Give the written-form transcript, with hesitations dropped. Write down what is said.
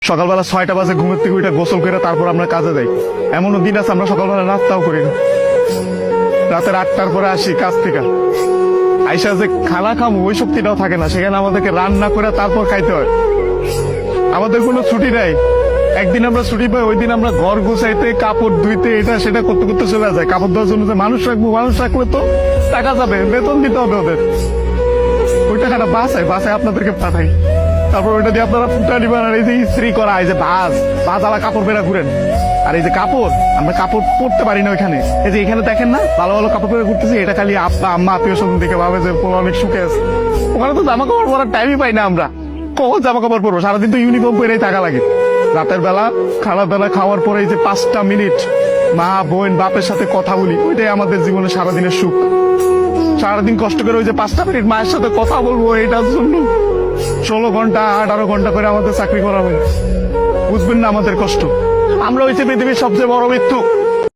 সকালবেলা 6টা বাজে ঘুমের থেকে উঠে গোসল করে তারপর আমরা কাজে যাই। এমনও দিন আছে আমরা সকালবেলা নাস্তাও করি না। রাতের 8টার পরে আসি কাজ থেকে, আইসা যে খানা খামো ওই শক্তিটাও থাকে না, সেখানে আমাদেরকে রান্না করে তারপর খাইতে হয়। আমাদের কোনো ছুটি নাই। একদিন আমরা ছুটি পাই, ওই দিন আমরা ঘর গুছাইতে, কাপড় ধুইতে, এটা সেটা করতে করতে চলে যায়। কাপড় ধোয়ার জন্য যে মানুষ রাখবো, মানুষ রাখলে তো টাকা যাবে, বেতন দিতে হবে ওদের। ওই টাকাটা বাসায় আপনাদেরকে পাঠাই, তারপর ওইটা দিয়ে আপনারা ফুটা নিবেন। আর এই যে ইস্ত্রি করা, এই যে বাজালা কাপড় বেড়া ঘুরেন, আর এই যে কাপড়, আমরা কাপড় পরতে পারি না ওইখানে। এই যে এখানে দেখেন না ভালো ভালো কাপড় পরে ঘুরতেছি, এটা খালি আব্বা আম্মা আত্মীয় স্বজন দেখে ভাবে যে অনেক সুখে আছে। ওখানে তো জামা কাপড় পরার টাইমই পাই না আমরা। কখন জামা কাপড় পরবো? সারাদিন তো ইউনিফর্ম পরেই থাকা লাগে। রাতের বেলা খারাপ বেলা খাওয়ার পরে এই যে 5টা মিনিট মা বোন বাপের সাথে কথা বলি, ওইটাই আমাদের জীবনে সারাদিনের সুখ। সারাদিন কষ্ট করে ওই যে 5টা মিনিট মায়ের সাথে কথা বলবো, এটার জন্য 16 ঘন্টা 18 ঘন্টা করে আমাদের চাকরি করা হয়। বুঝবেন না আমাদের কষ্ট। আমরা হচ্ছে পৃথিবীর সবচেয়ে বড় মৃত্যু।